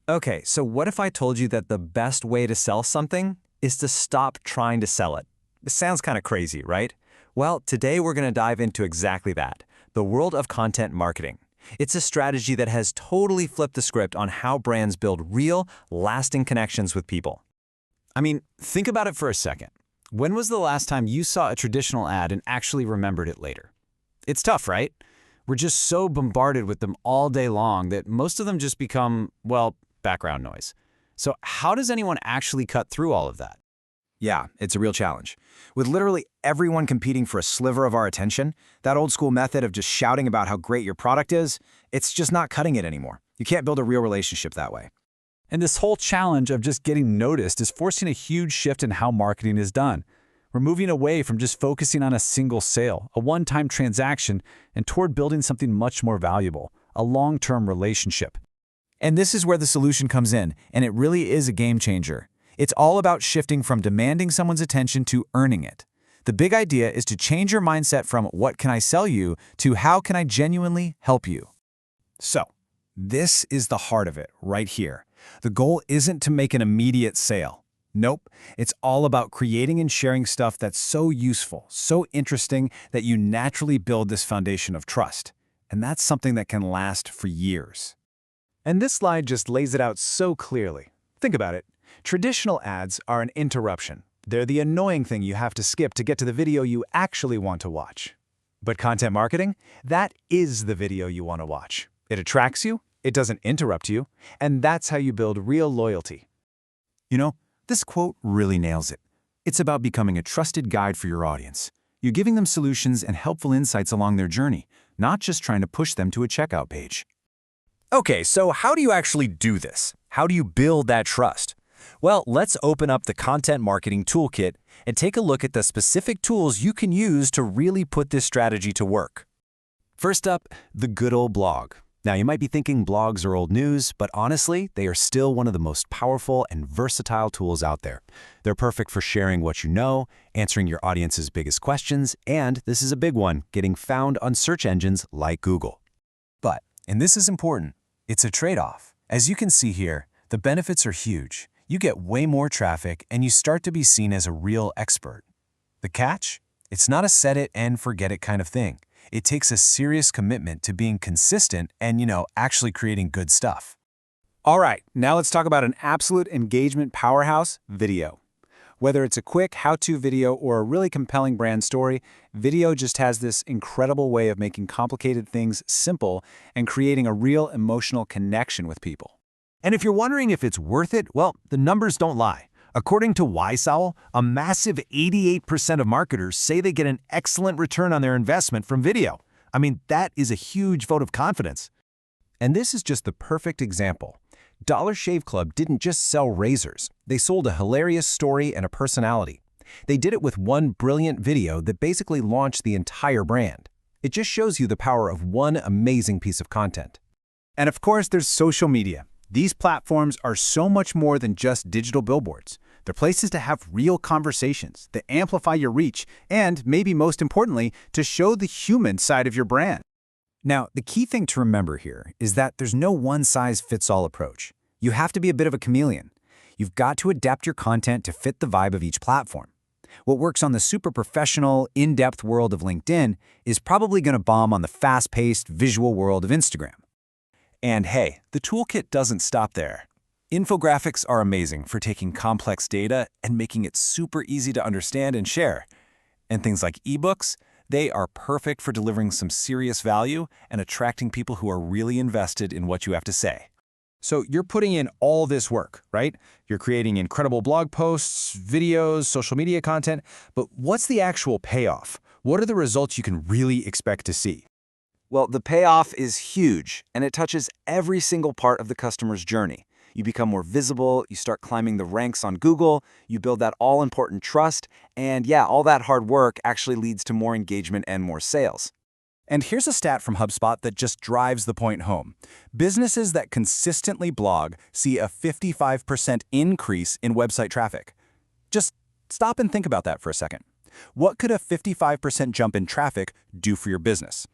Okay, so what if I told you that the best way to sell something is to stop trying to sell it? It sounds kind of crazy, right? Well, today we're going to dive into exactly that, the world of content marketing. It's a strategy that has totally flipped the script on how brands build real, lasting connections with people. I mean, think about it for a second. When was the last time you saw a traditional ad and actually remembered it later? It's tough, right? We're just so bombarded with them all day long that most of them just become, well, background noise. So how does anyone actually cut through all of that? Yeah, it's a real challenge. With literally everyone competing for a sliver of our attention, that old school method of just shouting about how great your product is, it's just not cutting it anymore. You can't build a real relationship that way. And this whole challenge of just getting noticed is forcing a huge shift in how marketing is done. We're moving away from just focusing on a single sale, a one-time transaction, and toward building something much more valuable, a long-term relationship. And this is where the solution comes in, and it really is a game changer. It's all about shifting from demanding someone's attention to earning it. The big idea is to change your mindset from what can I sell you to how can I genuinely help you. So, this is the heart of it right here. The goal isn't to make an immediate sale. Nope, it's all about creating and sharing stuff that's so useful, so interesting that you naturally build this foundation of trust. And that's something that can last for years. And this slide just lays it out so clearly. Think about it. Traditional ads are an interruption. They're the annoying thing you have to skip to get to the video you actually want to watch. But content marketing, that is the video you want to watch. It attracts you, it doesn't interrupt you, and that's how you build real loyalty. You know, this quote really nails it. It's about becoming a trusted guide for your audience. You're giving them solutions and helpful insights along their journey, not just trying to push them to a checkout page. Okay, so how do you actually do this? How do you build that trust? Well, let's open up the Content Marketing Toolkit and take a look at the specific tools you can use to really put this strategy to work. First up, the good old blog. Now, you might be thinking blogs are old news, but honestly, they are still one of the most powerful and versatile tools out there. They're perfect for sharing what you know, answering your audience's biggest questions, and this is a big one, getting found on search engines like Google. But, and this is important, it's a trade-off. As you can see here, the benefits are huge. You get way more traffic and you start to be seen as a real expert. The catch? It's not a set it and forget it kind of thing. It takes a serious commitment to being consistent and, actually creating good stuff. All right, now let's talk about an absolute engagement powerhouse, video. Whether it's a quick how-to video or a really compelling brand story, video just has this incredible way of making complicated things simple and creating a real emotional connection with people. And if you're wondering if it's worth it, well, the numbers don't lie. According to YSOW, a massive 88% of marketers say they get an excellent return on their investment from video. I mean, that is a huge vote of confidence. And this is just the perfect example. Dollar Shave Club didn't just sell razors. They sold a hilarious story and a personality. They did it with one brilliant video that basically launched the entire brand. It just shows you the power of one amazing piece of content. And of course, there's social media. These platforms are so much more than just digital billboards. They're places to have real conversations, that amplify your reach, and maybe most importantly, to show the human side of your brand. Now, the key thing to remember here is that there's no one-size-fits-all approach. You have to be a bit of a chameleon. You've got to adapt your content to fit the vibe of each platform. What works on the super professional, in-depth world of LinkedIn is probably going to bomb on the fast-paced, visual world of Instagram. And hey, the toolkit doesn't stop there. Infographics are amazing for taking complex data and making it super easy to understand and share. And things like ebooks, they are perfect for delivering some serious value and attracting people who are really invested in what you have to say. So you're putting in all this work, right? You're creating incredible blog posts, videos, social media content, but what's the actual payoff? What are the results you can really expect to see? Well, the payoff is huge, and it touches every single part of the customer's journey. You become more visible, you start climbing the ranks on Google, you build that all-important trust, and yeah, all that hard work actually leads to more engagement and more sales. And here's a stat from HubSpot that just drives the point home. Businesses that consistently blog see a 55% increase in website traffic. Just stop and think about that for a second. What could a 55% jump in traffic do for your business?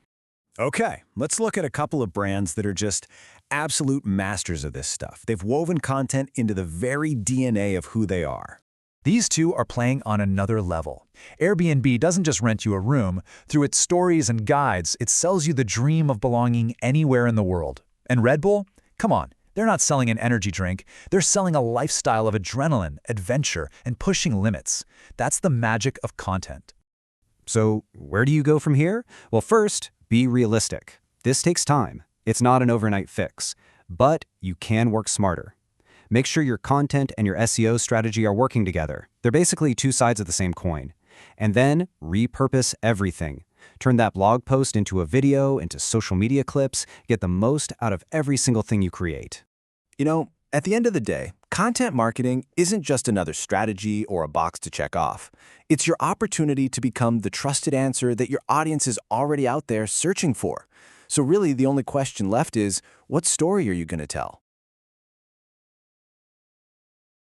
Okay, let's look at a couple of brands that are just absolute masters of this stuff. They've woven content into the very DNA of who they are. These two are playing on another level. Airbnb doesn't just rent you a room. Through its stories and guides, it sells you the dream of belonging anywhere in the world. And Red Bull? Come on, they're not selling an energy drink. They're selling a lifestyle of adrenaline, adventure, and pushing limits. That's the magic of content. So where do you go from here? Well, first, be realistic. This takes time. It's not an overnight fix. But you can work smarter. Make sure your content and your SEO strategy are working together. They're basically two sides of the same coin. And then repurpose everything. Turn that blog post into a video, into social media clips. Get the most out of every single thing you create. You know, at the end of the day, content marketing isn't just another strategy or a box to check off. It's your opportunity to become the trusted answer that your audience is already out there searching for. So really, the only question left is, what story are you going to tell?